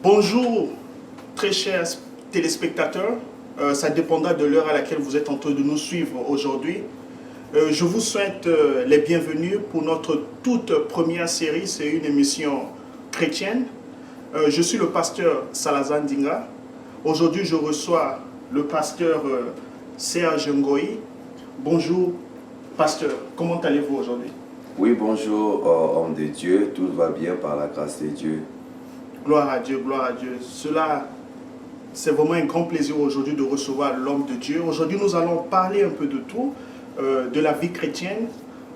Bonjour, très chers téléspectateurs. Ça dépendra de l'heure à laquelle vous êtes en train de nous suivre aujourd'hui. Je vous souhaite les bienvenus pour notre toute première série. C'est une émission chrétienne. Je suis le pasteur Salazar Ndinga. Aujourd'hui, je reçois le pasteur Serge Ngoï. Bonjour, pasteur. Comment allez-vous aujourd'hui? Oui, bonjour, homme de Dieu. Tout va bien par la grâce de Dieu. Gloire à Dieu, gloire à Dieu. C'est vraiment un grand plaisir aujourd'hui de recevoir l'homme de Dieu. Aujourd'hui, nous allons parler un peu de tout, de la vie chrétienne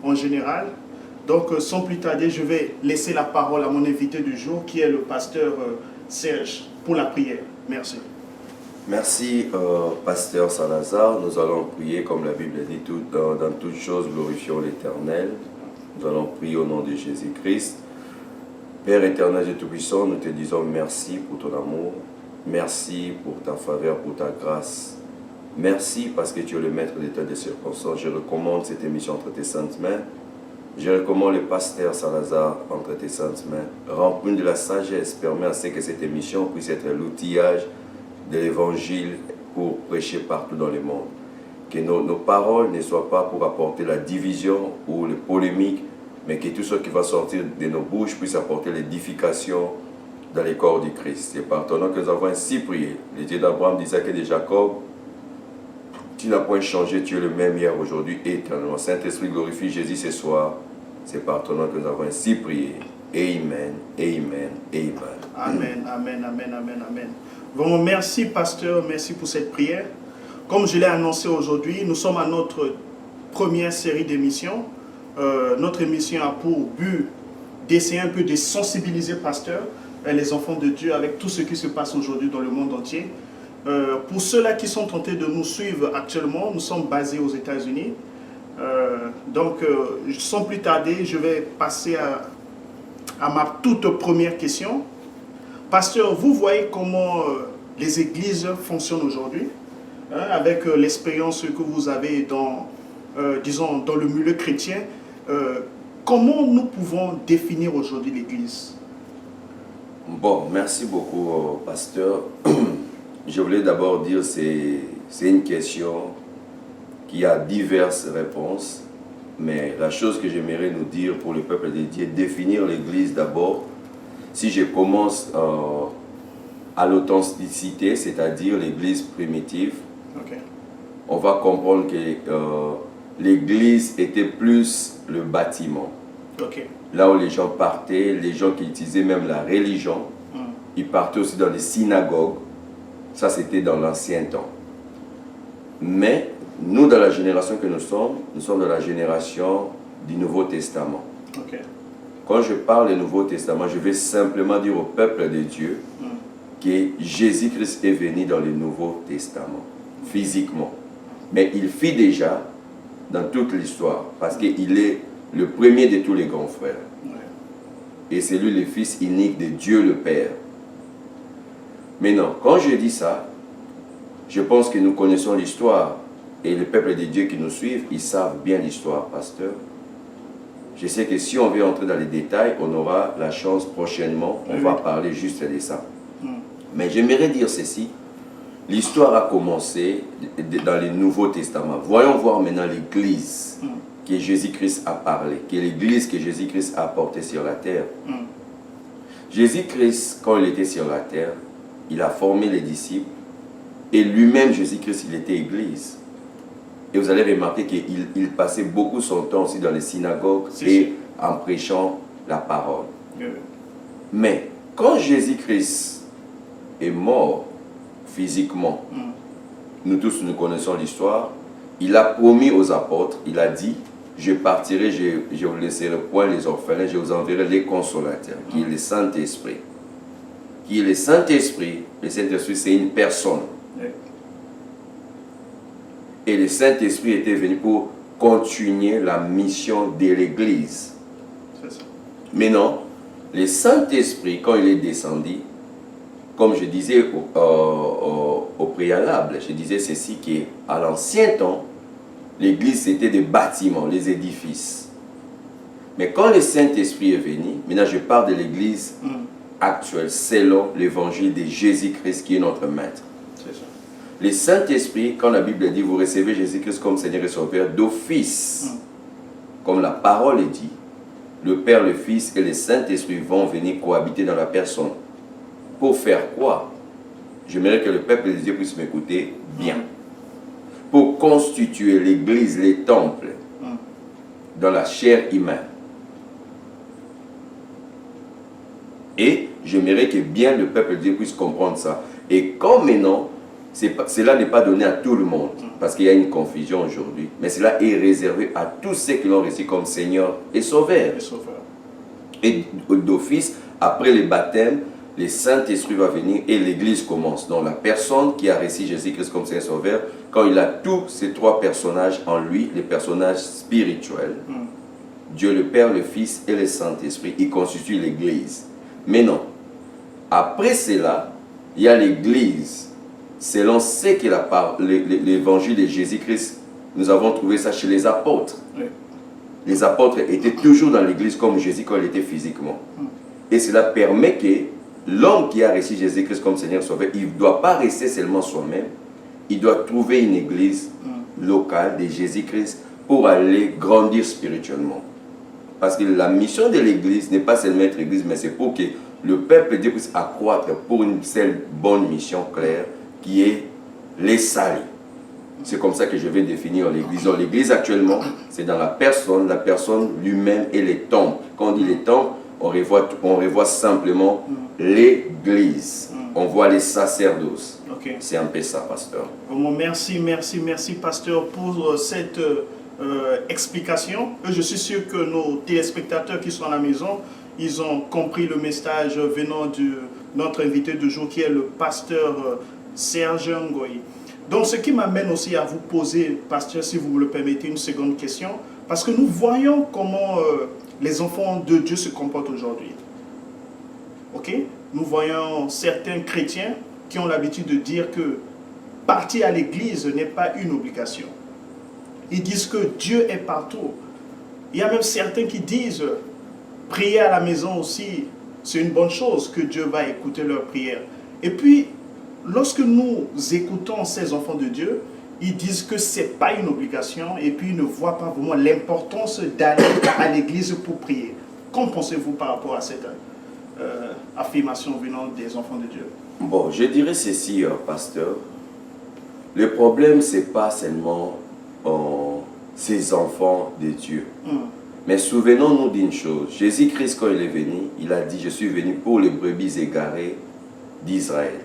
en général. Donc, sans plus tarder, je vais laisser la parole à mon invité du jour, qui est le pasteur Serge, pour la prière. Merci. Merci, pasteur Salazar. Nous allons prier, comme la Bible dit, dans toutes choses, glorifions l'Éternel. Nous allons prier au nom de Jésus-Christ. Père éternel et tout-puissant, nous te disons merci pour ton amour. Merci pour ta faveur, pour ta grâce. Merci parce que tu es le maître de toutes les circonstances. Je recommande cette émission entre tes saintes mains. Je recommande le pasteur Salazar entre tes saintes mains. Remplis de la sagesse, permets à ce que cette émission puisse être l'outillage de l'évangile pour prêcher partout dans le monde. Que nos paroles ne soient pas pour apporter la division ou les polémiques, mais que tout ce qui va sortir de nos bouches puisse apporter l'édification dans les corps du Christ. C'est par ton nom que nous avons ainsi prié. Le Dieu d'Abraham, d'Isaac et de Jacob, tu n'as point changé, tu es le même hier, aujourd'hui et éternellement. Saint-Esprit, glorifie Jésus ce soir. C'est par ton nom que nous avons ainsi prié. Amen, amen, amen. Amen, amen, amen, amen, amen. Vraiment, merci pasteur, merci pour cette prière. Comme je l'ai annoncé aujourd'hui, nous sommes à notre première série d'émissions. Notre émission a pour but d'essayer un peu de sensibiliser pasteur et les enfants de Dieu avec tout ce qui se passe aujourd'hui dans le monde entier. Pour ceux-là qui sont tentés de nous suivre actuellement, nous sommes basés aux États-Unis. Donc, sans plus tarder, je vais passer à ma toute première question. Pasteur, vous voyez comment les églises fonctionnent aujourd'hui, hein, avec l'expérience que vous avez dans, disons, dans le milieu chrétien. Comment nous pouvons définir aujourd'hui l'église? Bon, merci beaucoup, pasteur. Je voulais d'abord dire que c'est une question qui a diverses réponses, mais la chose que j'aimerais nous dire pour le peuple de Dieu, définir l'église d'abord. Si je commence à l'authenticité, c'est-à-dire l'église primitive, Okay. on va comprendre que l'église était plus le bâtiment. Okay. Là où les gens partaient, les gens qui utilisaient même la religion, ils partaient aussi dans les synagogues. Ça, c'était dans l'ancien temps. Mais nous, dans la génération que nous sommes dans la génération du Nouveau Testament. Okay. Quand je parle du Nouveau Testament, je vais simplement dire au peuple de Dieu que Jésus-Christ est venu dans le Nouveau Testament, physiquement. Mais il fit déjà dans toute l'histoire, parce qu'il est le premier de tous les grands frères. Et c'est lui le Fils unique de Dieu le Père. Maintenant, quand je dis ça, je pense que nous connaissons l'histoire. Et le peuple de Dieu qui nous suivent, ils savent bien l'histoire, pasteur. Je sais que si on veut entrer dans les détails, on aura la chance prochainement, on va parler juste de ça. Mais j'aimerais dire ceci, l'histoire a commencé dans le Nouveau Testament. Voyons voir maintenant l'église que Jésus-Christ a parlé, qui est l'église que Jésus-Christ a apportée sur la terre. Jésus-Christ, quand il était sur la terre, il a formé les disciples et lui-même, Jésus-Christ, il était église. Et vous allez remarquer qu'il passait beaucoup son temps aussi dans les synagogues et en prêchant la parole. Mais quand Jésus-Christ est mort physiquement, nous tous nous connaissons l'histoire, il a promis aux apôtres, il a dit, je partirai, je vous laisserai point les orphelins, je vous enverrai les consolateurs, qui est le Saint-Esprit. Qui est le Saint-Esprit c'est une personne. Et le Saint-Esprit était venu pour continuer la mission de l'Église. Maintenant, le Saint-Esprit, quand il est descendu, comme je disais au préalable, je disais ceci, qu'à l'ancien temps, l'Église c'était des bâtiments, les édifices. Mais quand le Saint-Esprit est venu, maintenant je parle de l'Église actuelle selon l'évangile de Jésus-Christ qui est notre maître. C'est ça. Le Saint-Esprit, quand la Bible dit vous recevez Jésus-Christ comme Seigneur et Sauveur d'office, comme la parole est dit, le Père, le Fils et le Saint-Esprit vont venir cohabiter dans la personne. Pour faire quoi? J'aimerais que le peuple de Dieu puisse m'écouter bien. Pour constituer l'église, les temples, dans la chair humaine. Et j'aimerais que bien le peuple de Dieu puisse comprendre ça. Et comme maintenant, cela n'est pas donné à tout le monde, parce qu'il y a une confusion aujourd'hui, mais cela est réservé à tous ceux qui l'ont reçu comme Seigneur et Sauveur. Et d'office, après le baptême, le Saint-Esprit va venir et l'Église commence. Donc la personne qui a reçu Jésus-Christ comme Seigneur et Sauveur, quand il a tous ces trois personnages en lui, les personnages spirituels, Dieu le Père, le Fils et le Saint-Esprit, il constitue l'Église. Mais non, après cela, il y a l'Église. Selon ce que l'évangile de Jésus-Christ, nous avons trouvé ça chez les apôtres. Oui. Les apôtres étaient toujours dans l'église comme Jésus quand il était physiquement. Et cela permet que l'homme qui a reçu Jésus-Christ comme Seigneur Sauveur, il ne doit pas rester seulement soi-même. Il doit trouver une église locale de Jésus-Christ pour aller grandir spirituellement. Parce que la mission de l'église n'est pas seulement être église, mais c'est pour que le peuple de Dieu puisse accroître pour une seule bonne mission claire, qui est les salis. C'est comme ça que je vais définir l'église. L'église actuellement, c'est dans la personne lui-même et les temples. Quand on dit les temples, on revoit simplement l'église. On voit les sacerdoces. Okay. C'est un peu ça, pasteur. Merci, pasteur, pour cette explication. Je suis sûr que nos téléspectateurs qui sont à la maison, ils ont compris le message venant de notre invité du jour, qui est le pasteur Serge Ngoyi. Donc, ce qui m'amène aussi à vous poser, pasteur, si vous me le permettez, une seconde question, parce que nous voyons comment les enfants de Dieu se comportent aujourd'hui. Ok? Nous voyons certains chrétiens qui ont l'habitude de dire que partir à l'église n'est pas une obligation. Ils disent que Dieu est partout. Il y a même certains qui disent prier à la maison aussi, c'est une bonne chose, que Dieu va écouter leurs prières. Et puis, lorsque nous écoutons ces enfants de Dieu, ils disent que ce n'est pas une obligation et puis ils ne voient pas vraiment l'importance d'aller à l'église pour prier. Qu'en pensez-vous par rapport à cette affirmation venant des enfants de Dieu? Bon, je dirais ceci, pasteur. Le problème, ce n'est pas seulement ces enfants de Dieu. Mais souvenons-nous d'une chose. Jésus-Christ, quand il est venu, il a dit, je suis venu pour les brebis égarées d'Israël.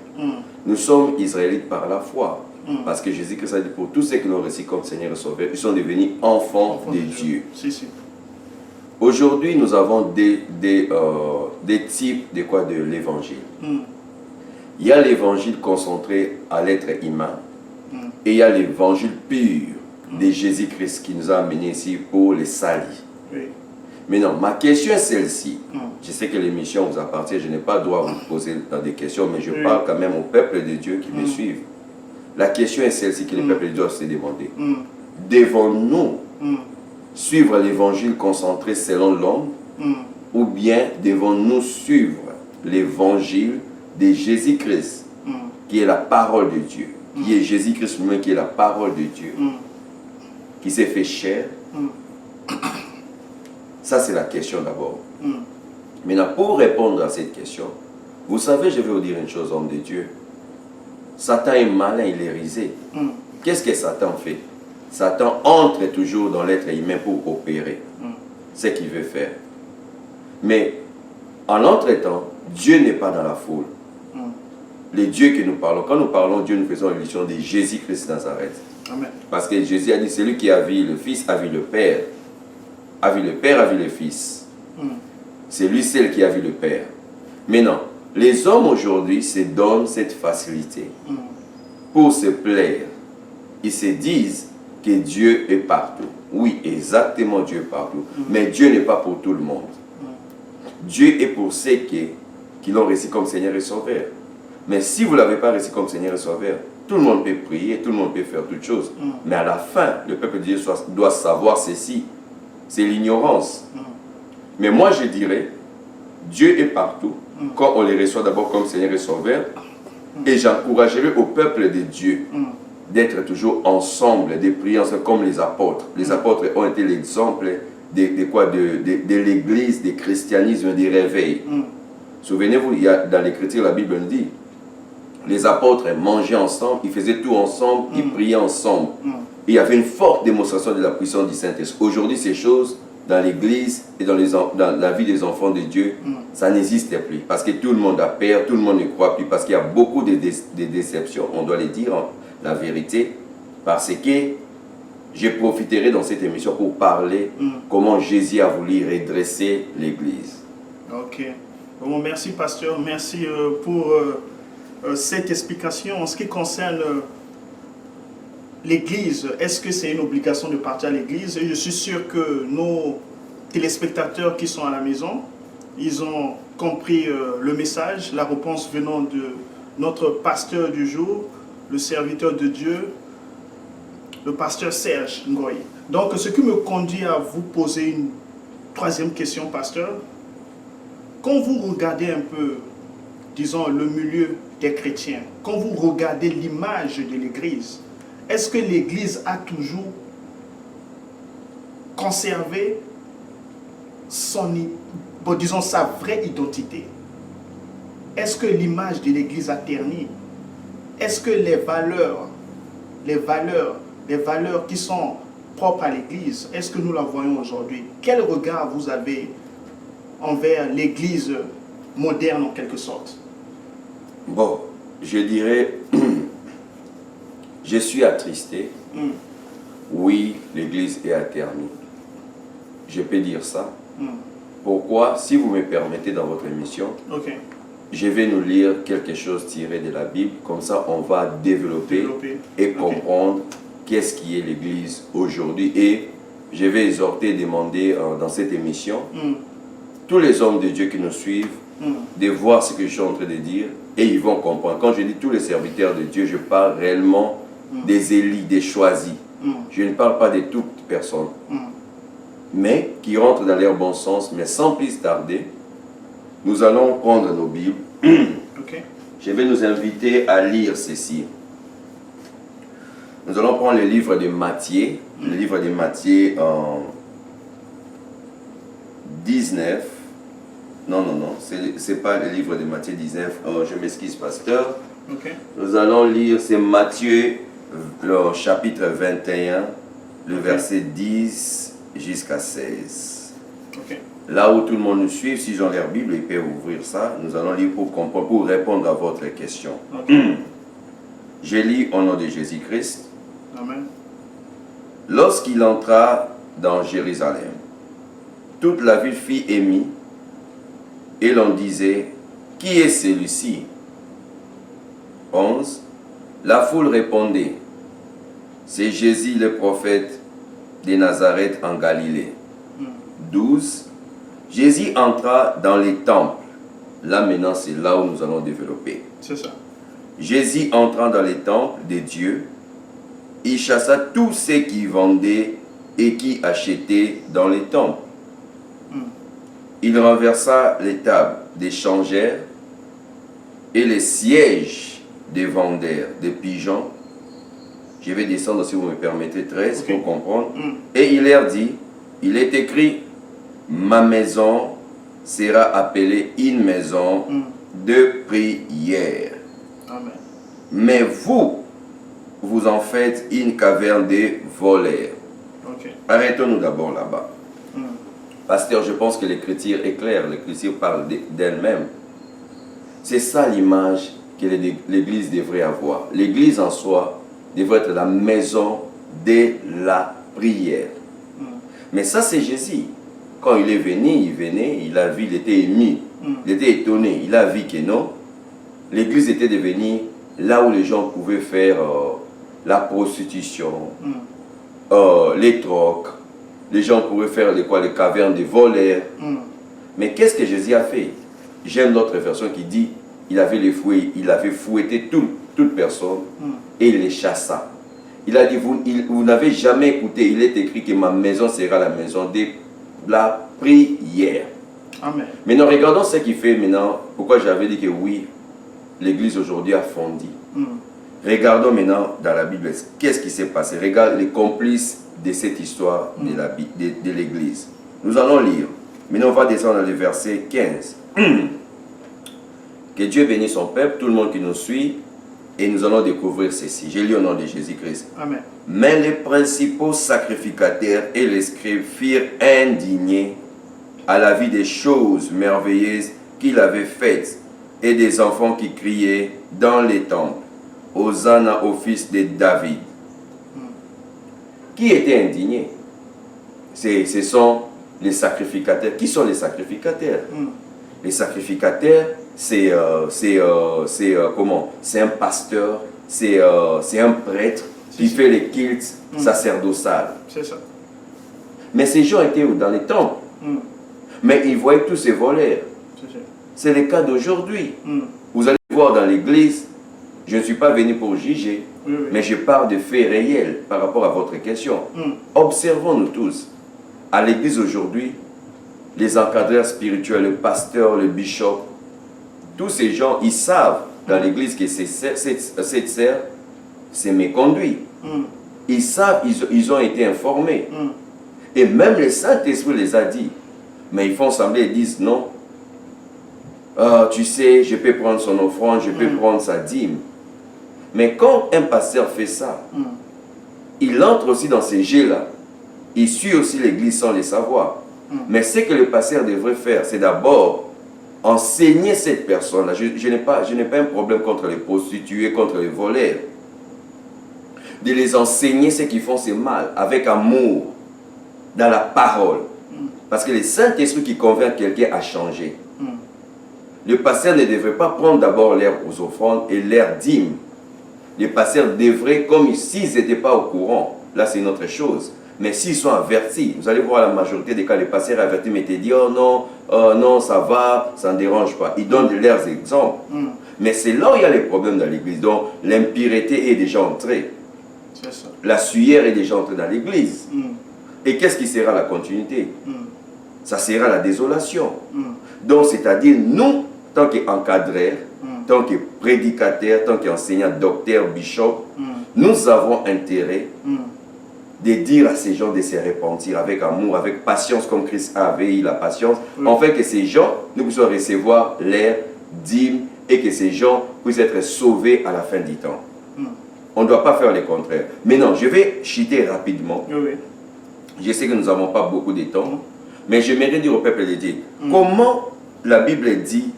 Nous sommes Israélites par la foi. Parce que Jésus-Christ a dit, pour tous ceux qui l'ont reçu comme Seigneur et Sauveur, ils sont devenus enfants de Dieu. Si. Aujourd'hui, nous avons des types de l'évangile. Il y a l'évangile concentré à l'être humain. Et il y a l'évangile pur de Jésus-Christ qui nous a amenés ici pour les salis. Oui. Maintenant, ma question est celle-ci. Je sais que l'émission vous appartient, je n'ai pas le droit de vous poser des questions, mais je parle quand même au peuple de Dieu qui me suivent. La question est celle-ci que le peuple de Dieu doit se demander. Devons-nous suivre l'évangile concentré selon l'homme ou bien devons-nous suivre l'évangile de Jésus-Christ qui est la parole de Dieu, qui est Jésus-Christ lui-même qui est la parole de Dieu, qui s'est fait chair? Ça, c'est la question d'abord. Maintenant, pour répondre à cette question, vous savez, je vais vous dire une chose, homme de Dieu. Satan est malin, il est risé. Qu'est-ce que Satan fait? Satan entre toujours dans l'être humain pour opérer ce qu'il veut faire. Mais, en entre-temps, Dieu n'est pas dans la foule. Le Dieu que nous parlons, quand nous parlons Dieu, nous faisons allusion de Jésus-Christ Nazareth. Amen. Parce que Jésus a dit, celui qui a vu le Fils a vu le Père. A vu le Père, a vu le Fils. C'est lui seul qui a vu le Père. Maintenant, les hommes aujourd'hui se donnent cette facilité pour se plaire. Ils se disent que Dieu est partout. Oui, exactement, Dieu est partout. Mais Dieu n'est pas pour tout le monde. Dieu est pour ceux qui l'ont reçu comme Seigneur et Sauveur. Mais si vous ne l'avez pas reçu comme Seigneur et Sauveur, tout le monde peut prier, tout le monde peut faire toutes choses. Mais à la fin, le peuple de Dieu doit savoir ceci. C'est l'ignorance. Mais moi, je dirais, Dieu est partout. quand on les reçoit d'abord comme Seigneur et Sauveur. Et j'encouragerai au peuple de Dieu d'être toujours ensemble, de prier ensemble comme les apôtres. Les apôtres ont été l'exemple de l'église, du christianisme, des réveils. Souvenez-vous, il y a, dans l'Écriture, la Bible nous dit, les apôtres mangeaient ensemble, ils faisaient tout ensemble, ils priaient ensemble. Et il y avait une forte démonstration de la puissance du Saint-Esprit. Aujourd'hui, ces choses, dans l'église et dans la vie des enfants de Dieu, ça n'existe plus. Parce que tout le monde a peur, tout le monde ne croit plus, parce qu'il y a beaucoup de déceptions, on doit les dire, la vérité, parce que je profiterai dans cette émission pour parler comment Jésus a voulu redresser l'église. Ok. Bon, merci pasteur, merci pour cette explication. En ce qui concerne l'église, est-ce que c'est une obligation de partir à l'église? Et je suis sûr que nos téléspectateurs qui sont à la maison, ils ont compris le message, la réponse venant de notre pasteur du jour, le serviteur de Dieu, le pasteur Serge Ngoy. Donc, ce qui me conduit à vous poser une troisième question, pasteur. Quand vous regardez un peu, disons, le milieu des chrétiens, quand vous regardez l'image de l'Église, est-ce que l'Église a toujours conservé disons, sa vraie identité? Est-ce que l'image de l'Église a terni? Est-ce que les valeurs qui sont propres à l'Église, est-ce que nous la voyons aujourd'hui? Quel regard vous avez envers l'Église moderne en quelque sorte? Bon, je dirais, je suis attristé. Oui, l'Église est atternie. Je peux dire ça. Pourquoi? Si vous me permettez dans votre émission, je vais nous lire quelque chose tiré de la Bible. Comme ça, on va développer. Et comprendre qu'est-ce qui est l'Église aujourd'hui. Et je vais exhorter et demander dans cette émission tous les hommes de Dieu qui nous suivent de voir ce que je suis en train de dire et ils vont comprendre. Quand je dis tous les serviteurs de Dieu, je parle réellement des élus, des choisis. Je ne parle pas de toute personne, mais qui rentrent dans leur bon sens. Mais sans plus tarder, nous allons prendre nos Bibles. Je vais nous inviter à lire ceci. Nous allons prendre le livre de Matthieu, le livre de Matthieu 19. Non, c'est pas le livre de Matthieu 19. Oh, je m'excuse, pasteur. Nous allons lire, c'est Matthieu, le chapitre 21, le verset 10 jusqu'à 16. Là où tout le monde nous suit, s'ils ont leur Bible, ils peuvent ouvrir ça. Nous allons lire pour comprendre, pour répondre à votre question. Je lis au nom de Jésus-Christ. Amen. Lorsqu'il entra dans Jérusalem, toute la ville fit émue, et l'on disait, qui est celui-ci? 11. La foule répondait, c'est Jésus le prophète de Nazareth en Galilée. 12. Jésus entra dans les temples. Là maintenant, c'est là où nous allons développer. C'est ça. Jésus entrant dans les temples de Dieu, il chassa tous ceux qui vendaient et qui achetaient dans les temples. Il renversa les tables des changeurs et les sièges des vendeurs de pigeons. Je vais descendre, si vous me permettez, 13 pour comprendre. Et il leur dit, il est écrit, ma maison sera appelée une maison de prière. Amen. Mais vous, vous en faites une caverne de voleurs. Arrêtons-nous d'abord là-bas. Pasteur, je pense que l'Écriture est claire, l'Écriture parle d'elle-même. C'est ça l'image que l'Église devrait avoir. L'Église en soi devrait être la maison de la prière. Mais ça, c'est Jésus. Quand il est venu, il a vu, il était ému, il était étonné, il a vu que non. L'Église était devenue là où les gens pouvaient faire la prostitution, les trocs. Les gens pouvaient faire les cavernes des voleurs. Mais qu'est-ce que Jésus a fait? J'aime l'autre version qui dit, il avait fouetté toute personne et il les chassa. Il a dit, vous n'avez jamais écouté, il est écrit que ma maison sera la maison de la prière. Amen. Maintenant, regardons ce qui fait maintenant, pourquoi j'avais dit que oui, l'église aujourd'hui a fondi. Regardons maintenant dans la Bible, qu'est-ce qui s'est passé. Regarde les complices de cette histoire de l'église. Nous allons lire. Maintenant, on va descendre dans le verset 15. Que Dieu bénisse son peuple, tout le monde qui nous suit, et nous allons découvrir ceci. J'ai lu au nom de Jésus-Christ. Amen. Mais les principaux sacrificateurs et les scribes furent indignés à la vue des choses merveilleuses qu'il avait faites et des enfants qui criaient dans les temples, Hosanna au fils de David. Qui était indigné? Ce sont les sacrificateurs. Qui sont les sacrificateurs? Les sacrificateurs, c'est comment? C'est un pasteur, c'est un prêtre qui fait les cultes sacerdotales. C'est ça. Mais ces gens étaient où? Dans les temples. Mais ils voyaient tous ces voleurs. C'est le cas d'aujourd'hui. Vous allez voir dans l'église, je ne suis pas venu pour juger, mais je parle de faits réels par rapport à votre question. Observons-nous tous. À l'église aujourd'hui, les encadreurs spirituels, le pasteur, le bishop, tous ces gens, ils savent dans l'église que cette sœur s'est méconduite. Ils savent, ils ont été informés. Et même le Saint-Esprit les a dit. Mais ils font sembler, ils disent non. Tu sais, je peux prendre son offrande, je peux prendre sa dîme. Mais quand un pasteur fait ça, il entre aussi dans ces jets-là. Il suit aussi l'église sans le savoir. Mais ce que le pasteur devrait faire, c'est d'abord enseigner cette personne-là. Je n'ai pas un problème contre les prostituées, contre les voleurs. De les enseigner ce qu'ils font, c'est mal, avec amour, dans la parole. Parce que le Saint-Esprit qui convainc quelqu'un a changé. Le pasteur ne devrait pas prendre d'abord l'air aux offrandes et l'air dîme. Les pasteurs devraient, comme s'ils n'étaient pas au courant, là c'est une autre chose. Mais s'ils sont avertis, vous allez voir la majorité des cas, les pasteurs avertis, mais ils disent oh non, ça va, ça ne dérange pas. Ils donnent leurs exemples. Mais c'est là où il y a les problèmes dans l'église. Donc l'impureté est déjà entrée. La sueur est déjà entrée dans l'église. Et qu'est-ce qui sera la continuité? Ça sera la désolation. Donc c'est-à-dire nous, tant qu'encadreurs, tant que prédicateurs, tant qu'enseignants, docteurs, bishops, nous avons intérêt de dire à ces gens de se repentir avec amour, avec patience, comme Christ avait eu la patience, en fait que ces gens, nous puissions recevoir l'air dîme et que ces gens puissent être sauvés à la fin du temps. On ne doit pas faire le contraire. Mais non, je vais chuter rapidement. Je sais que nous n'avons pas beaucoup de temps, mais j'aimerais dire au peuple de Dieu, comment la Bible dit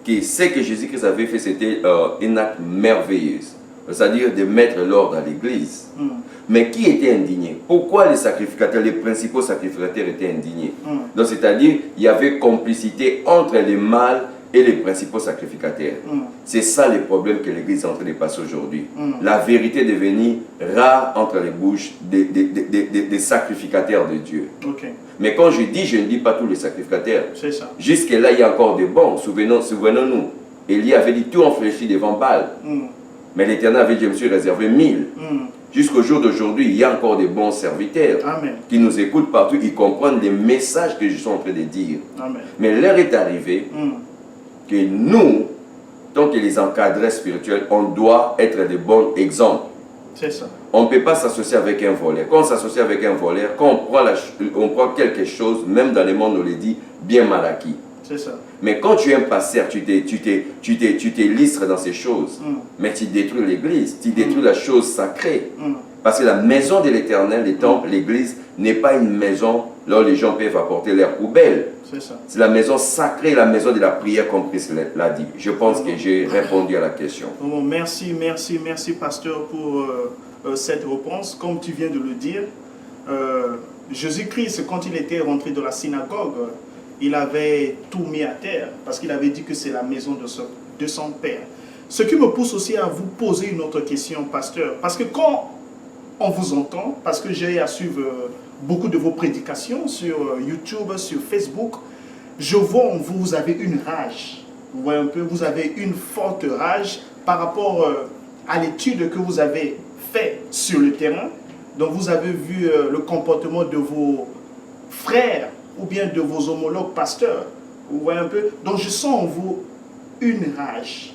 que ce que Jésus-Christ avait fait, c'était un acte merveilleux, c'est-à-dire de mettre l'ordre à l'église. Mais qui était indigné? Pourquoi les sacrificateurs, les principaux sacrificateurs étaient indignés? Donc c'est-à-dire, il y avait complicité entre les mâles et les principaux sacrificateurs. C'est ça le problème que l'église est en train de passer aujourd'hui. La vérité est devenue rare entre les bouches des sacrificateurs de Dieu. Mais quand je ne dis pas tous les sacrificateurs. Jusque-là, il y a encore des bons. Souvenons-nous. Élie avait dit tout en fléchit devant Baal. Mais l'Éternel avait dit, je me suis réservé 1000. Jusqu'au jour d'aujourd'hui, il y a encore des bons serviteurs qui nous écoutent partout. Ils comprennent les messages que je suis en train de dire. Mais l'heure est arrivée que nous, tant que les encadrés spirituels, on doit être de bons exemples. On ne peut pas s'associer avec un voleur. Quand on s'associe avec un voleur, quand on prend quelque chose, même dans le monde, on le dit, bien mal acquis. Mais quand tu es un pasteur, tu t'illustres dans ces choses. Mais tu détruis l'église, tu détruis la chose sacrée. Parce que la maison de l'Éternel, les temples, l'église, n'est pas une maison là où les gens peuvent apporter leurs poubelles. C'est la maison sacrée, la maison de la prière, comme Christ l'a dit. Je pense que j'ai répondu à la question. Merci, pasteur, pour cette réponse. Comme tu viens de le dire, Jésus-Christ, quand il était rentré dans la synagogue, il avait tout mis à terre, parce qu'il avait dit que c'est la maison de son Père. Ce qui me pousse aussi à vous poser une autre question, pasteur, parce que quand on vous entend, parce que j'ai à suivre beaucoup de vos prédications sur YouTube, sur Facebook, je vois en vous, vous avez une rage. Vous voyez un peu, vous avez une forte rage par rapport à l'étude que vous avez faite sur le terrain. Donc vous avez vu le comportement de vos frères ou bien de vos homologues pasteurs Vous voyez un peu? Donc je sens en vous une rage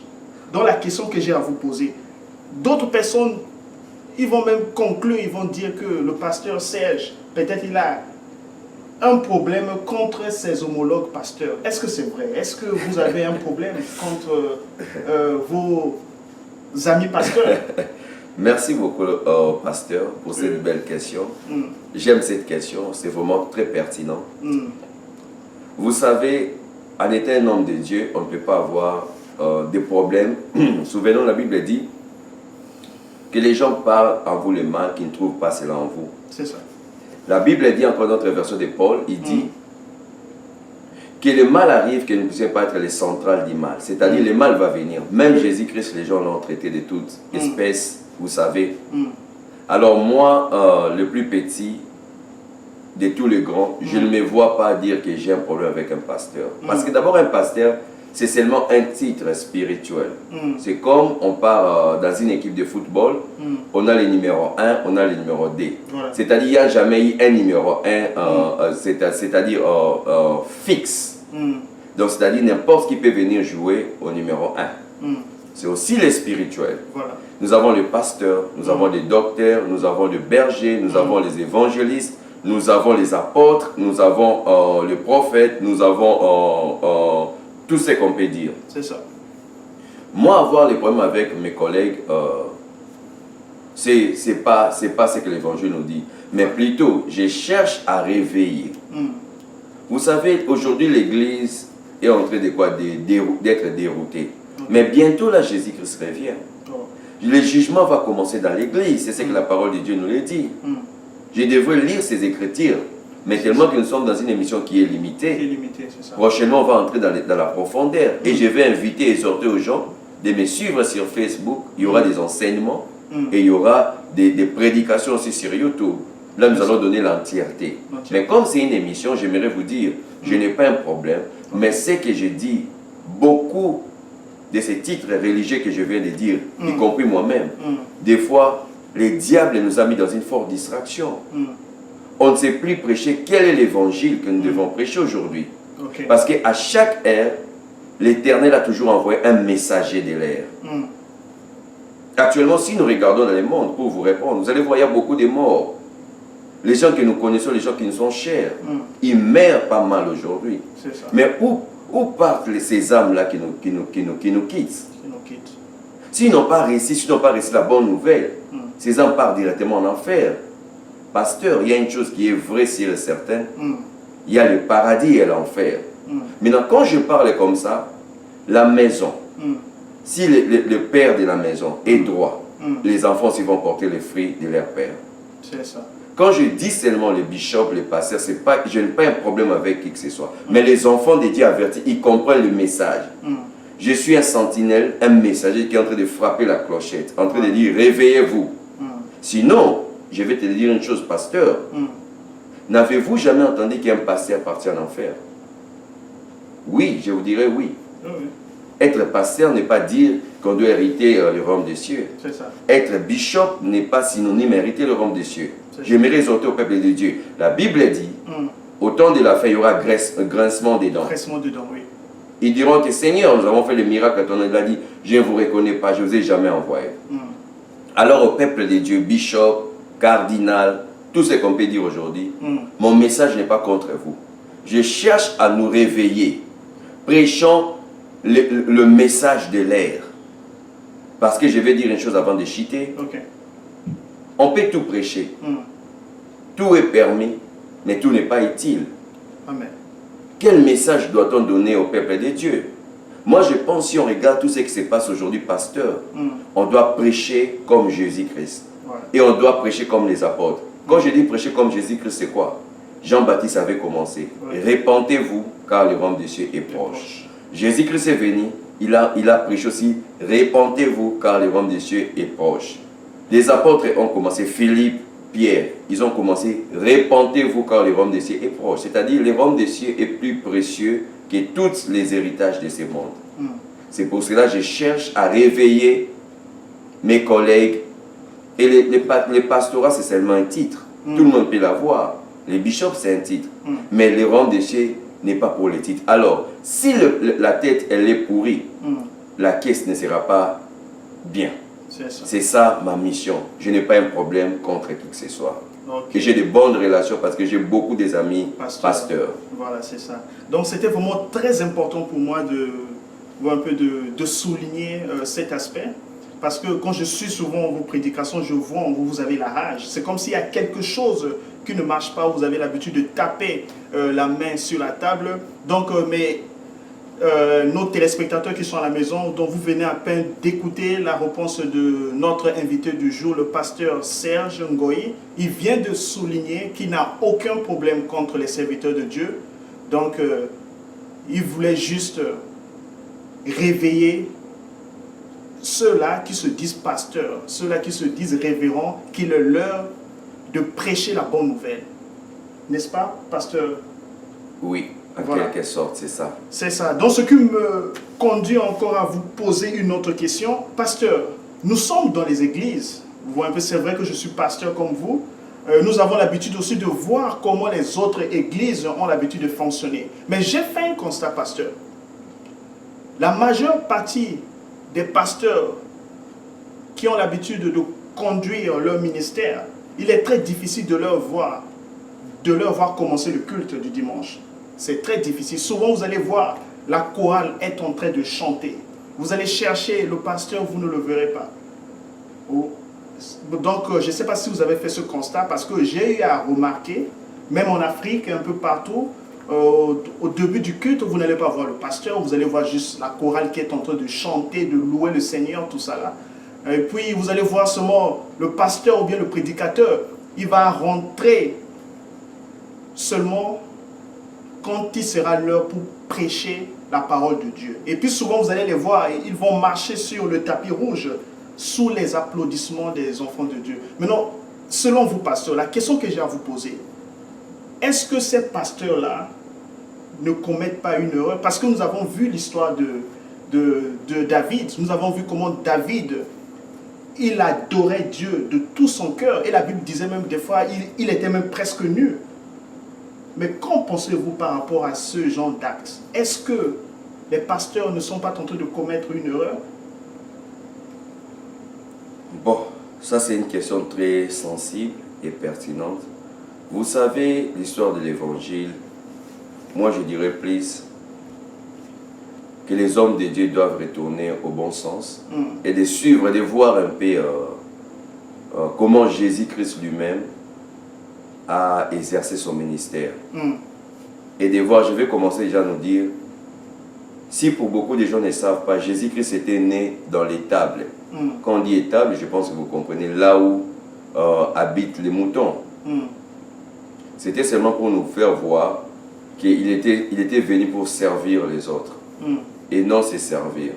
dans la question que j'ai à vous poser. D'autres personnes, ils vont même conclure, ils vont dire que le pasteur Serge, peut-être il a un problème contre ses homologues pasteurs. Est-ce que c'est vrai? Est-ce que vous avez un problème contre vos amis pasteurs? Merci beaucoup, pasteur, pour cette belle question. J'aime cette question, c'est vraiment très pertinent. Vous savez, en étant un homme de Dieu, on ne peut pas avoir des problèmes. Souvenons, la Bible dit que les gens parlent en vous le mal, qu'ils ne trouvent pas cela en vous. C'est ça. La Bible dit, encore notre version de Paul, il dit que le mal arrive, que nous ne puissions pas être les centrales du mal. C'est-à-dire, le mal va venir. Même Jésus-Christ, les gens l'ont traité de toute espèce, vous savez. Alors moi, le plus petit de tous les grands, je ne me vois pas dire que j'ai un problème avec un pasteur. Parce que d'abord, un pasteur, c'est seulement un titre spirituel. C'est comme on part dans une équipe de football, on a le numéro 1, on a le numéro 2. Voilà. C'est-à-dire, il n'y a jamais eu un numéro 1, c'est-à-dire fixe. Donc, c'est-à-dire, n'importe qui peut venir jouer au numéro 1. C'est aussi le spirituel. Voilà. Nous avons le pasteur, nous avons les docteurs, nous avons le berger, nous avons les évangélistes, nous avons les apôtres, nous avons les prophètes, nous avons tout ce qu'on peut dire. C'est ça. Moi, avoir les problèmes avec mes collègues, c'est pas ce que l'évangile nous dit. Mais plutôt, je cherche à réveiller. Vous savez, aujourd'hui, l'Église est en train d'être déroutée. Mais bientôt, là, Jésus-Christ revient. Le jugement va commencer dans l'Église. C'est ce que la parole de Dieu nous le dit. Je devrais lire ces Écritures. Mais tellement que nous sommes dans une émission qui est limitée, prochainement on va entrer dans la profondeur. Et je vais inviter et exhorter aux gens de me suivre sur Facebook. Il y aura des enseignements et il y aura des prédications aussi sur YouTube. Là, nous allons donner l'entièreté. Mais comme c'est une émission, j'aimerais vous dire, je n'ai pas un problème. Mais ce que je dis, beaucoup de ces titres religieux que je viens de dire, y compris moi-même, des fois, le diable nous a mis dans une forte distraction. On ne sait plus prêcher quel est l'évangile que nous devons prêcher aujourd'hui. Parce qu'à chaque ère, l'Éternel a toujours envoyé un messager de l'ère. Actuellement, si nous regardons dans le monde, pour vous répondre, vous allez voir, il y a beaucoup de morts. Les gens que nous connaissons, les gens qui nous sont chers, ils meurent pas mal aujourd'hui. Mais où partent ces âmes-là qui nous quittent? S'ils n'ont pas réussi la bonne nouvelle, ces âmes partent directement en enfer. Pasteur, il y a une chose qui est vraie, si elle est certaine. Il y a le paradis et l'enfer. Maintenant, quand je parle comme ça, la maison, si le père de la maison est droit, les enfants aussi vont porter les fruits de leur père. C'est ça. Quand je dis seulement les bishops, les pasteurs, je n'ai pas un problème avec qui que ce soit. Mais les enfants de Dieu avertis, ils comprennent le message. Je suis un sentinelle, un messager qui est en train de frapper la clochette, en train de dire réveillez-vous. Sinon, je vais te dire une chose, pasteur. N'avez-vous jamais entendu qu'un pasteur partit en enfer? Oui, je vous dirais oui. Être pasteur n'est pas dire qu'on doit hériter le royaume des cieux. Être bishop n'est pas synonyme hériter le royaume des cieux. J'aimerais exhorter au peuple de Dieu. La Bible dit, au temps de la fin, il y aura un grincement des dents. Ils diront que Seigneur, nous avons fait le miracle, ton nom, il a dit, je ne vous reconnais pas, je ne vous ai jamais envoyé. Alors au peuple de Dieu, bishop, cardinal, tout ce qu'on peut dire aujourd'hui, mon message n'est pas contre vous. Je cherche à nous réveiller. Prêchons le message de l'air. Parce que je vais dire une chose avant de chuter. On peut tout prêcher. Tout est permis, mais tout n'est pas utile. Amen. Quel message doit-on donner au peuple de Dieu? Moi, je pense, si on regarde tout ce qui se passe aujourd'hui, pasteur, on doit prêcher comme Jésus-Christ. Et on doit prêcher comme les apôtres. Quand je dis prêcher comme Jésus-Christ, c'est quoi? Jean-Baptiste avait commencé. Répentez-vous, car le royaume des cieux est proche. Jésus-Christ est venu, il a prêché aussi. Répentez-vous, car le royaume des cieux est proche. Les apôtres ont commencé, Philippe, Pierre, ils ont commencé. Répentez-vous, car le royaume des cieux est proche. C'est-à-dire, le royaume des cieux est plus précieux que tous les héritages de ce monde. C'est pour cela que je cherche à réveiller mes collègues. Et les pastorats, c'est seulement un titre. Tout le monde peut l'avoir. Les bishops, c'est un titre. Mais le royaume des cieux n'est pas pour les titres. Alors, si la tête, elle est pourrie, la caisse ne sera pas bien. C'est ça ma mission. Je n'ai pas un problème contre qui que ce soit. Okay. Et j'ai de bonnes relations parce que j'ai beaucoup des amis pasteurs. Voilà, c'est ça. Donc c'était vraiment très important pour moi de souligner cet aspect. Parce que quand je suis souvent vos prédications, je vois en vous, vous avez la rage. C'est comme s'il y a quelque chose qui ne marche pas, vous avez l'habitude de taper la main sur la table. Donc, nos téléspectateurs qui sont à la maison, dont vous venez à peine d'écouter la réponse de notre invité du jour, le pasteur Serge Ngoyi, il vient de souligner qu'il n'a aucun problème contre les serviteurs de Dieu. Donc, il voulait juste réveiller ceux-là qui se disent pasteurs, ceux-là qui se disent révérends, qu'il est l'heure de prêcher la bonne nouvelle. N'est-ce pas, pasteur? Oui, en quelque sorte, c'est ça. C'est ça. Donc, ce qui me conduit encore à vous poser une autre question. Pasteur, nous sommes dans les églises. Vous voyez un peu, c'est vrai que je suis pasteur comme vous. Nous avons l'habitude aussi de voir comment les autres églises ont l'habitude de fonctionner. Mais j'ai fait un constat, pasteur. La majeure partie des pasteurs qui ont l'habitude de conduire leur ministère, il est très difficile de leur voir commencer le culte du dimanche. C'est très difficile. Souvent, vous allez voir, la chorale est en train de chanter. Vous allez chercher le pasteur, vous ne le verrez pas. Donc, je ne sais pas si vous avez fait ce constat, parce que j'ai eu à remarquer, même en Afrique, un peu partout, au début du culte, vous n'allez pas voir le pasteur, vous allez voir juste la chorale qui est en train de chanter, de louer le Seigneur, tout ça là. Et puis vous allez voir seulement le pasteur ou bien le prédicateur, il va rentrer seulement quand il sera l'heure pour prêcher la parole de Dieu. Et puis souvent vous allez les voir, ils vont marcher sur le tapis rouge sous les applaudissements des enfants de Dieu. Maintenant, selon vous, pasteur, la question que j'ai à vous poser, est-ce que ces pasteurs-là ne commettent pas une erreur? Parce que nous avons vu l'histoire de David. Nous avons vu comment David, il adorait Dieu de tout son cœur. Et la Bible disait même des fois, il était même presque nu. Mais qu'en pensez-vous par rapport à ce genre d'actes? Est-ce que les pasteurs ne sont pas tentés de commettre une erreur? Bon, ça c'est une question très sensible et pertinente. Vous savez, l'histoire de l'évangile, moi je dirais plus que les hommes de Dieu doivent retourner au bon sens et de suivre, de voir un peu comment Jésus-Christ lui-même a exercé son ministère. Et de voir, je vais commencer déjà à nous dire, si pour beaucoup de gens ne savent pas, Jésus-Christ était né dans l'étable. Quand on dit étable, je pense que vous comprenez, là où habitent les moutons. C'était seulement pour nous faire voir qu'il était venu pour servir les autres et non se servir.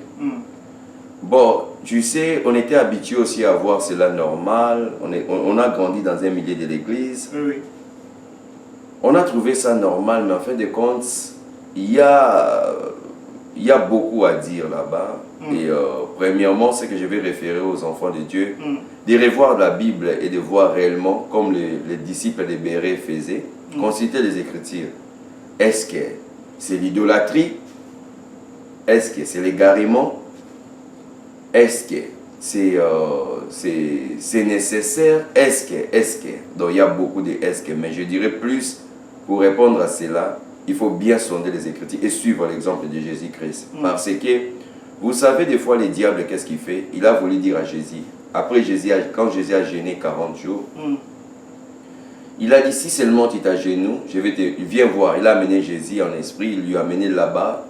Bon, tu sais, on était habitué aussi à voir cela normal. On a grandi dans un milieu de l'église. On a trouvé ça normal, mais en fin de compte, il y a beaucoup à dire là-bas. Et premièrement, c'est que je vais référer aux enfants de Dieu, de revoir la Bible et de voir réellement, comme les disciples de Béret faisaient, consulter les Écritures. Est-ce que c'est l'idolâtrie? Est-ce que c'est l'égarement? Est-ce que c'est nécessaire? Est-ce que? Donc il y a beaucoup de est-ce que, mais je dirais plus, pour répondre à cela, il faut bien sonder les Écritures et suivre l'exemple de Jésus-Christ. Parce que, vous savez, des fois, le diable, qu'est-ce qu'il fait? Il a voulu dire à Jésus, après quand Jésus a jeûné 40 jours, il a dit, si seulement tu t'agenouilles, viens voir. Il a amené Jésus en esprit, il lui a amené là-bas,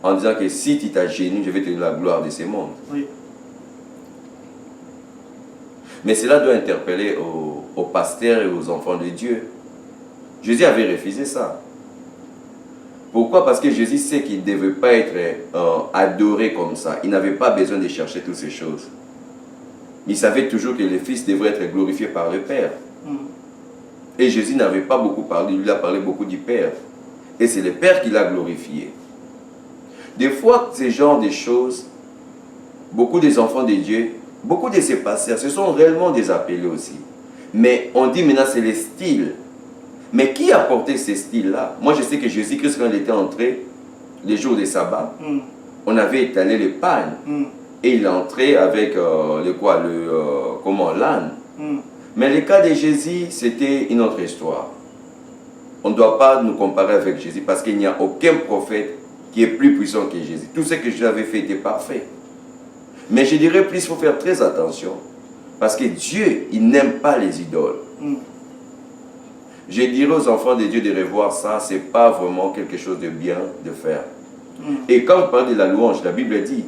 en disant que si tu t'agenouilles, je vais te donner la gloire de ce monde. Mais cela doit interpeller aux pasteurs et aux enfants de Dieu. Jésus avait refusé ça. Pourquoi? Parce que Jésus sait qu'il ne devait pas être adoré comme ça. Il n'avait pas besoin de chercher toutes ces choses. Il savait toujours que le Fils devrait être glorifié par le Père. Et Jésus n'avait pas beaucoup parlé, il a parlé beaucoup du Père. Et c'est le Père qui l'a glorifié. Des fois, ce genre de choses, beaucoup des enfants de Dieu, beaucoup de ces pasteurs, ce sont réellement des appelés aussi. Mais on dit maintenant c'est le style. Mais qui a porté ces styles-là? Moi, je sais que Jésus-Christ, quand il était entré, les jours des sabbats, on avait étalé les pagnes. Et il est entré avec l'âne. Mais le cas de Jésus, c'était une autre histoire. On ne doit pas nous comparer avec Jésus parce qu'il n'y a aucun prophète qui est plus puissant que Jésus. Tout ce que Jésus avait fait était parfait. Mais je dirais plus, il faut faire très attention. Parce que Dieu, il n'aime pas les idoles. Je dirais aux enfants de Dieu de revoir ça, ce n'est pas vraiment quelque chose de bien de faire. Et quand on parle de la louange, la Bible dit,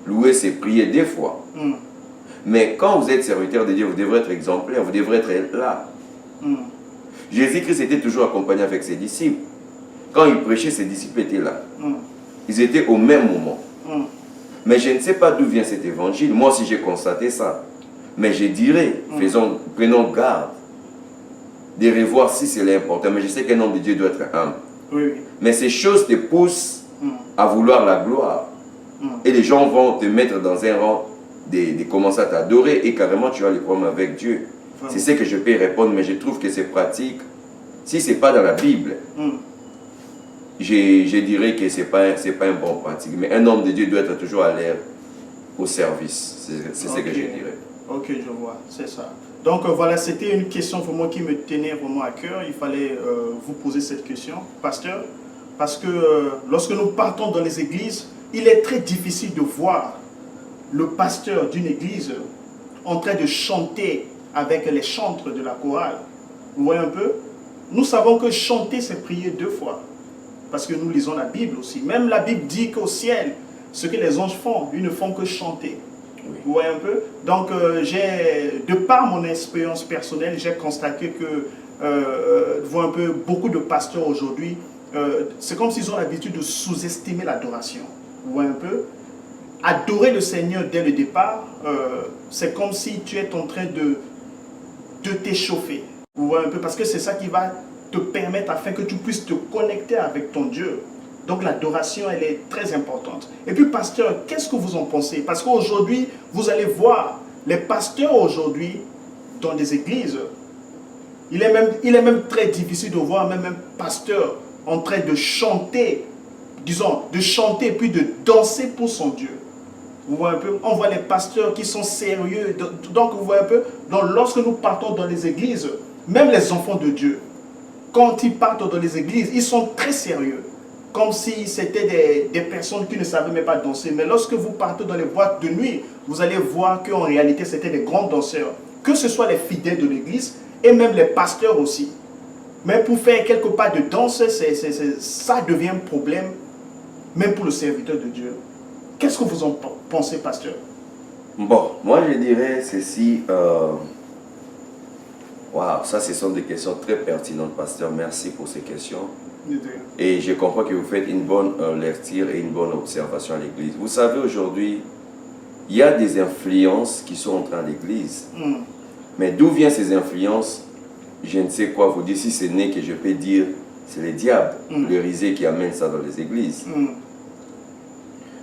louer c'est prier des fois. Mais quand vous êtes serviteur de Dieu, vous devrez être exemplaire, vous devrez être là. Jésus-Christ était toujours accompagné avec ses disciples. Quand il prêchait, ses disciples étaient là. Ils étaient au même moment. Mais je ne sais pas d'où vient cet évangile. Moi aussi, j'ai constaté ça. Mais je dirais, prenons garde de revoir si c'est important. Mais je sais qu'un homme de Dieu doit être humble. Mais ces choses te poussent à vouloir la gloire. Et les gens vont te mettre dans un rang de commencer à t'adorer et carrément tu as les problèmes avec Dieu. C'est ce que je peux répondre, mais je trouve que c'est pratique. Si ce n'est pas dans la Bible, je dirais que ce n'est pas un bon pratique. Mais un homme de Dieu doit être toujours à l'air au service. C'est ce que je dirais. Ok, je vois, c'est ça. Donc voilà, c'était une question vraiment qui me tenait vraiment à cœur. Il fallait vous poser cette question, pasteur, parce que lorsque nous partons dans les églises, il est très difficile de voir le pasteur d'une église en train de chanter avec les chantres de la chorale. Vous voyez un peu? Nous savons que chanter, c'est prier deux fois. Parce que nous lisons la Bible aussi. Même la Bible dit qu'au ciel, ce que les anges font, ils ne font que chanter. Vous voyez un peu? Donc, de par mon expérience personnelle, j'ai constaté que un peu, beaucoup de pasteurs aujourd'hui, c'est comme s'ils ont l'habitude de sous-estimer l'adoration. Vous voyez un peu? Adorer le Seigneur dès le départ, c'est comme si tu es en train de t'échauffer. Vous voyez un peu? Parce que c'est ça qui va te permettre afin que tu puisses te connecter avec ton Dieu. Donc l'adoration, elle est très importante. Et puis, pasteur, qu'est-ce que vous en pensez? Parce qu'aujourd'hui, vous allez voir, les pasteurs aujourd'hui, dans des églises, il est même très difficile de voir même un pasteur en train de chanter, disons, de chanter puis de danser pour son Dieu. Vous voyez un peu? On voit les pasteurs qui sont sérieux. Donc, vous voyez un peu? Donc, lorsque nous partons dans les églises, même les enfants de Dieu, quand ils partent dans les églises, ils sont très sérieux. Comme si c'était des personnes qui ne savaient même pas danser. Mais lorsque vous partez dans les boîtes de nuit, vous allez voir qu'en réalité, c'était des grands danseurs. Que ce soit les fidèles de l'église et même les pasteurs aussi. Mais pour faire quelques pas de danse, ça devient un problème, même pour le serviteur de Dieu. Qu'est-ce que vous en pensez, pasteur? Bon, moi je dirais ceci. Waouh, ça ce sont des questions très pertinentes, pasteur. Merci pour ces questions. Et je comprends que vous faites une bonne lecture et une bonne observation à l'église. Vous savez, aujourd'hui, il y a des influences qui sont entrées à l'église. Mais d'où viennent ces influences? Je ne sais quoi vous dire. Si ce n'est que je peux dire, c'est le diable, le risé qui amène ça dans les églises.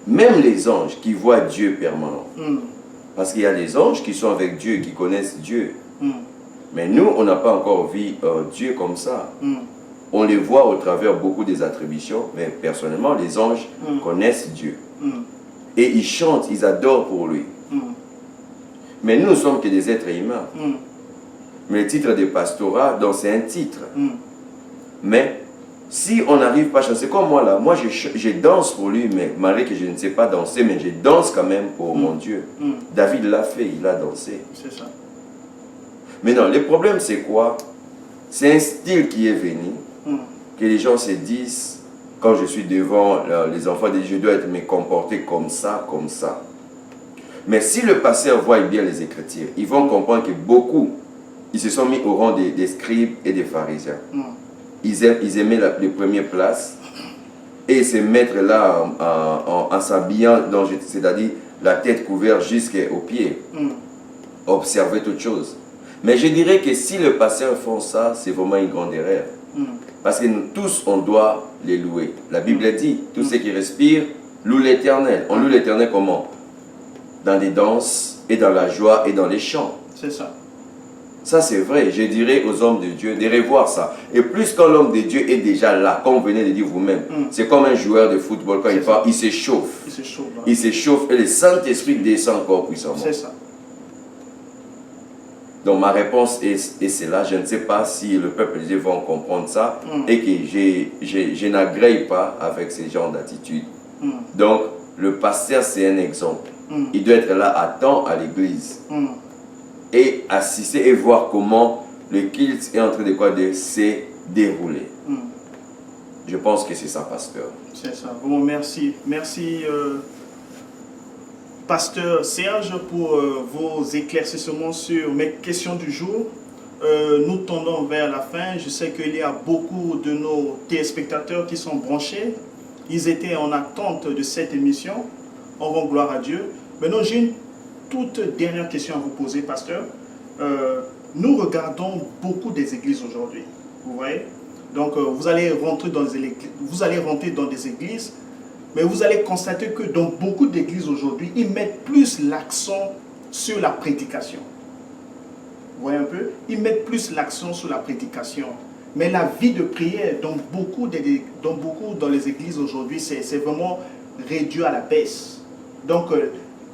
Même les anges qui voient Dieu permanent. Parce qu'il y a les anges qui sont avec Dieu, qui connaissent Dieu. Mais nous, on n'a pas encore vu Dieu comme ça. On les voit au travers beaucoup des attributions, mais personnellement, les anges connaissent Dieu. Et ils chantent, ils adorent pour lui. Mais nous ne sommes que des êtres humains. Mais le titre de pastorat, donc c'est un titre. Mais si on n'arrive pas à chanter, comme moi là, moi je danse pour lui, mais malgré que je ne sais pas danser, mais je danse quand même pour mon Dieu. David l'a fait, il a dansé. C'est ça. Mais non, le problème c'est quoi? C'est un style qui est venu, que les gens se disent, quand je suis devant les enfants de Dieu, je dois me comporter comme ça, comme ça. Mais si le pasteur voit bien les Écritures, ils vont comprendre que beaucoup, ils se sont mis au rang des scribes et des pharisiens. Ils aimaient les premières places et se mettre là en s'habillant, c'est-à-dire la tête couverte jusqu'aux pieds. Observer toute chose. Mais je dirais que si le pasteur font ça, c'est vraiment une grande erreur. Parce que nous tous, on doit les louer. La Bible dit, tous ceux qui respirent louent l'Éternel. On loue l'Éternel comment? Dans les danses, et dans la joie, et dans les chants. C'est ça. Ça, c'est vrai. Je dirais aux hommes de Dieu de revoir ça. Et plus quand l'homme de Dieu est déjà là, comme vous venez de dire vous-même, c'est comme un joueur de football. Quand il part, il s'échauffe. Il s'échauffe. Voilà. Il s'échauffe et le Saint-Esprit descend encore puissamment. C'est ça. Donc ma réponse est celle-là. Je ne sais pas si le peuple de Dieu va comprendre ça et que je n'agrée pas avec ce genre d'attitude. Donc le pasteur, c'est un exemple. Il doit être là à temps à l'église et assister et voir comment le culte est en train de se dérouler. Je pense que c'est ça, pasteur. C'est ça. Bon, merci. Merci, pasteur Serge, pour vos éclaircissements sur mes questions du jour. Nous tendons vers la fin. Je sais qu'il y a beaucoup de nos téléspectateurs qui sont branchés. Ils étaient en attente de cette émission. On rend gloire à Dieu. Maintenant, j'ai une toute dernière question à vous poser, pasteur. Nous regardons beaucoup des églises aujourd'hui. Vous voyez? Donc, vous allez rentrer dans des églises, mais vous allez constater que dans beaucoup d'églises aujourd'hui, ils mettent plus l'accent sur la prédication. Vous voyez un peu? Ils mettent plus l'accent sur la prédication. Mais la vie de prière, dans les églises aujourd'hui, c'est vraiment réduit à la baisse. Donc,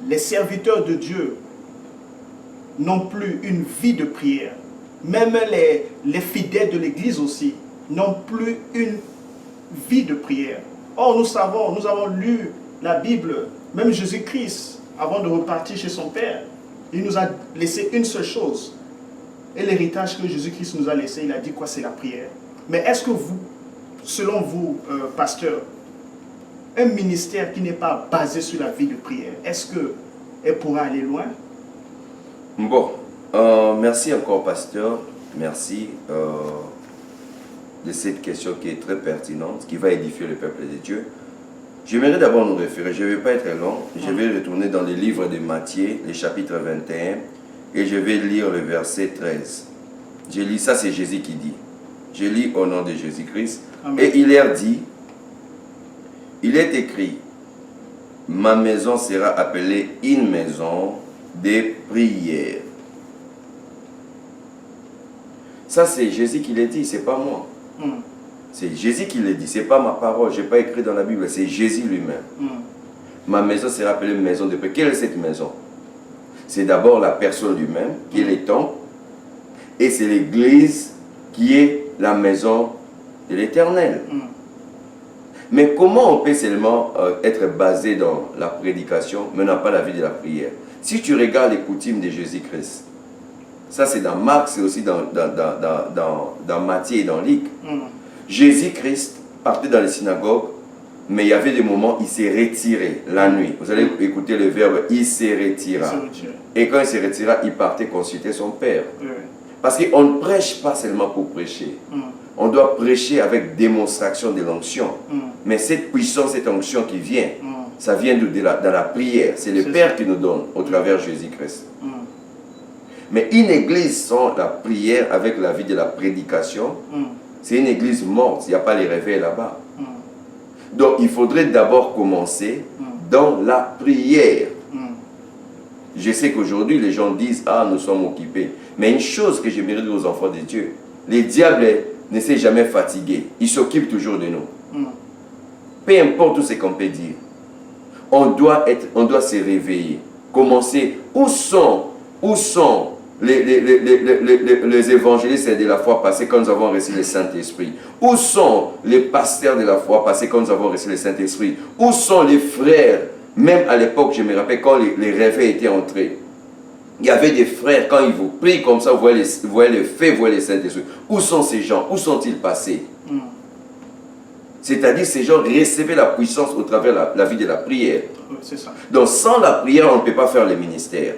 les serviteurs de Dieu n'ont plus une vie de prière. Même les fidèles de l'église aussi n'ont plus une vie de prière. Or, nous avons lu la Bible, même Jésus-Christ, avant de repartir chez son Père, il nous a laissé une seule chose. Et l'héritage que Jésus-Christ nous a laissé, il a dit quoi? C'est la prière. Mais est-ce que vous, selon vous, pasteur, un ministère qui n'est pas basé sur la vie de prière, est-ce qu'elle pourra aller loin? Bon, merci encore, pasteur. Merci de cette question qui est très pertinente, qui va édifier le peuple de Dieu. J'aimerais d'abord nous référer, je ne vais pas être long, je vais retourner dans le livre de Matthieu, le chapitre 21, et je vais lire le verset 13. Je lis ça, c'est Jésus qui dit. Je lis au nom de Jésus-Christ. Et il leur dit, il est écrit, ma maison sera appelée une maison de prière. Ça, c'est Jésus qui l'a dit, ce n'est pas moi. C'est Jésus qui l'a dit, ce n'est pas ma parole, je n'ai pas écrit dans la Bible, c'est Jésus lui-même. Ma maison sera appelée maison de prière. Quelle est cette maison? C'est d'abord la personne lui-même, qui est le temple, et c'est l'église qui est la maison de l'Éternel. Mais comment on peut seulement être basé dans la prédication, mais n'a pas la vie de la prière? Si tu regardes les coutumes de Jésus-Christ, ça c'est dans Marc, c'est aussi dans Matthieu et dans Luc. Jésus-Christ partait dans les synagogues, mais il y avait des moments où il s'est retiré la nuit. Vous allez écouter le verbe, il s'est retiré. Et quand il s'est retiré, il partait consulter son Père. Parce qu'on ne prêche pas seulement pour prêcher. On doit prêcher avec démonstration de l'onction. Mais cette puissance, cette onction qui vient, ça vient dans la prière. C'est le Père qui nous donne au travers de Jésus-Christ. Mais une église sans la prière avec la vie de la prédication, c'est une église morte. Il n'y a pas les réveils là-bas. Donc il faudrait d'abord commencer dans la prière. Je sais qu'aujourd'hui les gens disent, ah, nous sommes occupés. Mais une chose que j'aimerais dire aux enfants de Dieu, les diables ne s'est jamais fatigué. Ils s'occupent toujours de nous. Peu importe tout ce qu'on peut dire. On doit se réveiller. Commencer. Où sont les évangélistes de la foi passée quand nous avons reçu le Saint-Esprit? Où sont les pasteurs de la foi passée quand nous avons reçu le Saint-Esprit? Où sont les frères? Même à l'époque, je me rappelle, quand les réveils étaient entrés, il y avait des frères, quand ils vous prient comme ça, vous voyez le feu, vous voyez le Saint-Esprit. Où sont ces gens? Où sont-ils passés? C'est-à-dire, ces gens recevaient la puissance au travers la vie de la prière. Ça. Donc, sans la prière, on ne peut pas faire le ministère.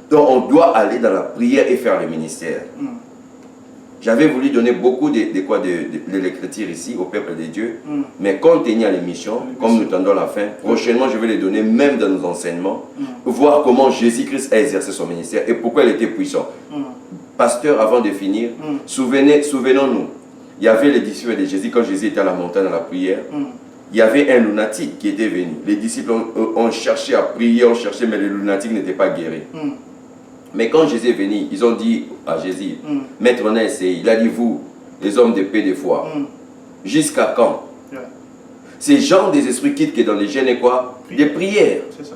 Donc, on doit aller dans la prière et faire le ministère. J'avais voulu donner beaucoup de l'écriture ici au peuple de Dieu, mais compte tenu à l'émission, comme nous tendons la fin, prochainement je vais les donner même dans nos enseignements, pour voir comment Jésus-Christ a exercé son ministère et pourquoi il était puissant. Pasteur, avant de finir, souvenons-nous, il y avait les disciples de Jésus, quand Jésus était à la montagne dans la prière, il y avait un lunatique qui était venu. Les disciples ont cherché à prier, ont cherché, mais le lunatique n'était pas guéri. Mais quand Jésus est venu, ils ont dit à Jésus, Maître, on a essayé. Il a dit, vous, les hommes de paix de foi, jusqu'à quand? Ces gens des esprits quittent que dans les gènes et quoi? Des prières. C'est ça.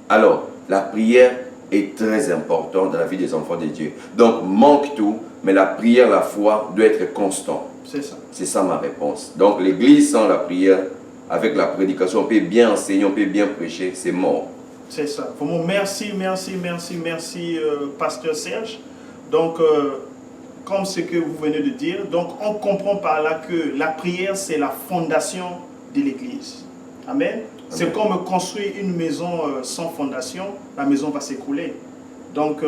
Alors, la prière est très importante dans la vie des enfants de Dieu. Donc, manque tout, mais la prière, la foi doit être constante. C'est ça. C'est ça ma réponse. Donc, l'église sans la prière, avec la prédication, on peut bien enseigner, on peut bien prêcher, c'est mort. C'est ça. Vraiment, merci, Pasteur Serge. Donc, comme ce que vous venez de dire, donc on comprend par là que la prière, c'est la fondation de l'église. Amen. C'est comme construire une maison sans fondation, la maison va s'écrouler. Donc,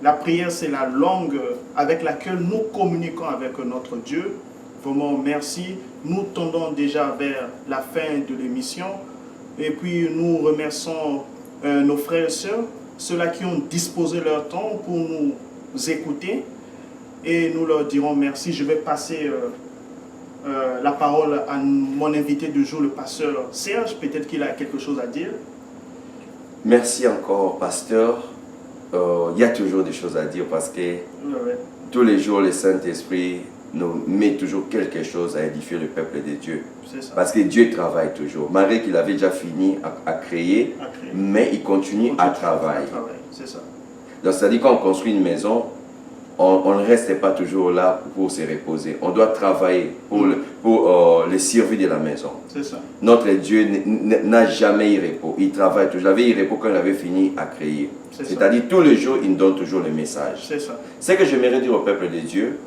la prière, c'est la langue avec laquelle nous communiquons avec notre Dieu. Vraiment, merci. Nous tendons déjà vers la fin de l'émission. Et puis, nous remercions nos frères et sœurs, ceux-là qui ont disposé leur temps pour nous écouter. Et nous leur dirons merci. Je vais passer la parole à mon invité du jour, le pasteur Serge. Peut-être qu'il a quelque chose à dire. Merci encore, pasteur. Il y a toujours des choses à dire parce que tous les jours, le Saint-Esprit nous met toujours quelque chose à édifier le peuple de Dieu. Parce que Dieu travaille toujours. Malgré qu'il avait déjà fini à créer, mais il continue à travailler. C'est ça. Donc, c'est-à-dire quand on construit une maison, on ne reste pas toujours là pour se reposer. On doit travailler pour le survie de la maison. C'est ça. Notre Dieu n'a jamais eu repos. Il travaille toujours. Il avait eu repos quand il avait fini à créer. C'est-à-dire tous les jours, il nous donne toujours le message. C'est ça. Ce que j'aimerais dire au peuple de Dieu,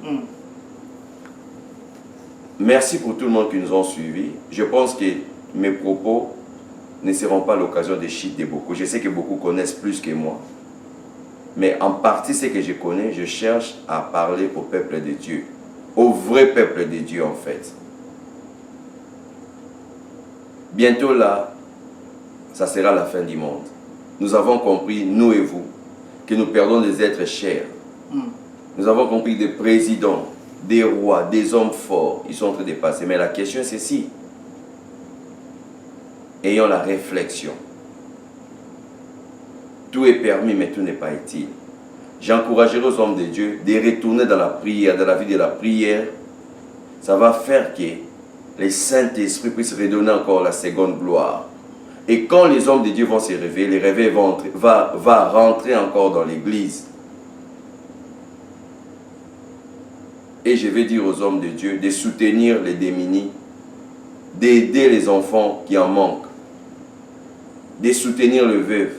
merci pour tout le monde qui nous ont suivis. Je pense que mes propos ne seront pas l'occasion de chuter beaucoup. Je sais que beaucoup connaissent plus que moi. Mais en partie, ce que je connais, je cherche à parler au peuple de Dieu. Au vrai peuple de Dieu, en fait. Bientôt là, ça sera la fin du monde. Nous avons compris, nous et vous, que nous perdons des êtres chers. Nous avons compris des présidents, des rois, des hommes forts. Ils sont en train de passer. Mais la question c'est si. Ayons la réflexion. Tout est permis, mais tout n'est pas utile. J'encouragerai aux hommes de Dieu de retourner dans la prière, dans la vie de la prière. Ça va faire que les Saint-Esprit puissent redonner encore la seconde gloire. Et quand les hommes de Dieu vont se réveiller, les réveils vont rentrer encore dans l'église. Et je vais dire aux hommes de Dieu de soutenir les démunis, d'aider les enfants qui en manquent, de soutenir le veuve,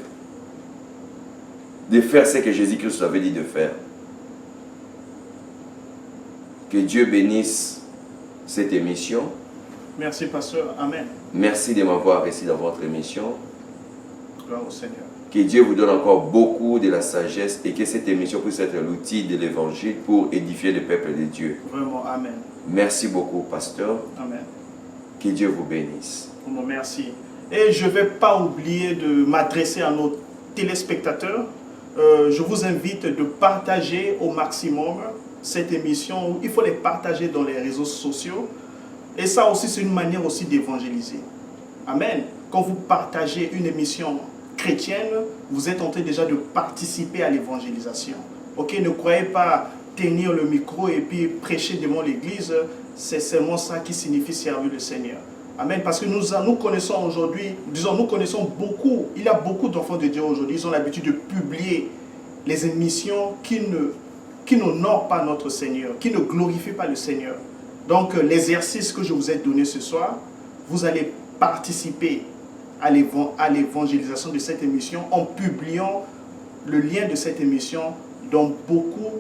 de faire ce que Jésus-Christ avait dit de faire. Que Dieu bénisse cette émission. Merci, pasteur. Amen. Merci de m'avoir reçu dans votre émission. Gloire au Seigneur. Que Dieu vous donne encore beaucoup de la sagesse et que cette émission puisse être l'outil de l'évangile pour édifier le peuple de Dieu. Vraiment, amen. Merci beaucoup, pasteur. Amen. Que Dieu vous bénisse. Merci. Et je ne vais pas oublier de m'adresser à nos téléspectateurs. Je vous invite de partager au maximum cette émission. Il faut les partager dans les réseaux sociaux. Et ça aussi, c'est une manière aussi d'évangéliser. Amen. Quand vous partagez une émission chrétienne, vous êtes en train déjà de participer à l'évangélisation. Ok, ne croyez pas tenir le micro et puis prêcher devant l'église. C'est seulement ça qui signifie servir le Seigneur. Amen. Parce que nous connaissons aujourd'hui, nous connaissons beaucoup, il y a beaucoup d'enfants de Dieu aujourd'hui, ils ont l'habitude de publier les émissions qui n'honorent pas notre Seigneur, qui ne glorifient pas le Seigneur. Donc l'exercice que je vous ai donné ce soir, vous allez participer à l'évangélisation de cette émission en publiant le lien de cette émission dans beaucoup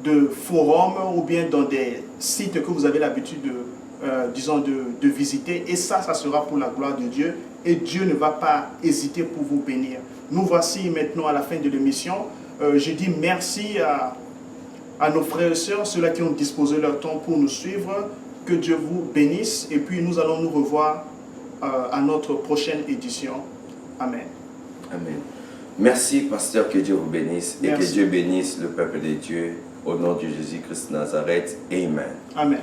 de forums ou bien dans des sites que vous avez l'habitude de visiter. Et ça sera pour la gloire de Dieu. Et Dieu ne va pas hésiter pour vous bénir. Nous voici maintenant à la fin de l'émission. Je dis merci à nos frères et sœurs, ceux-là qui ont disposé leur temps pour nous suivre. Que Dieu vous bénisse. Et puis nous allons nous revoir à notre prochaine édition. Amen. Amen. Merci, pasteur, que Dieu vous bénisse. Merci. Et que Dieu bénisse le peuple de Dieu. Au nom de Jésus-Christ de Nazareth. Amen. Amen.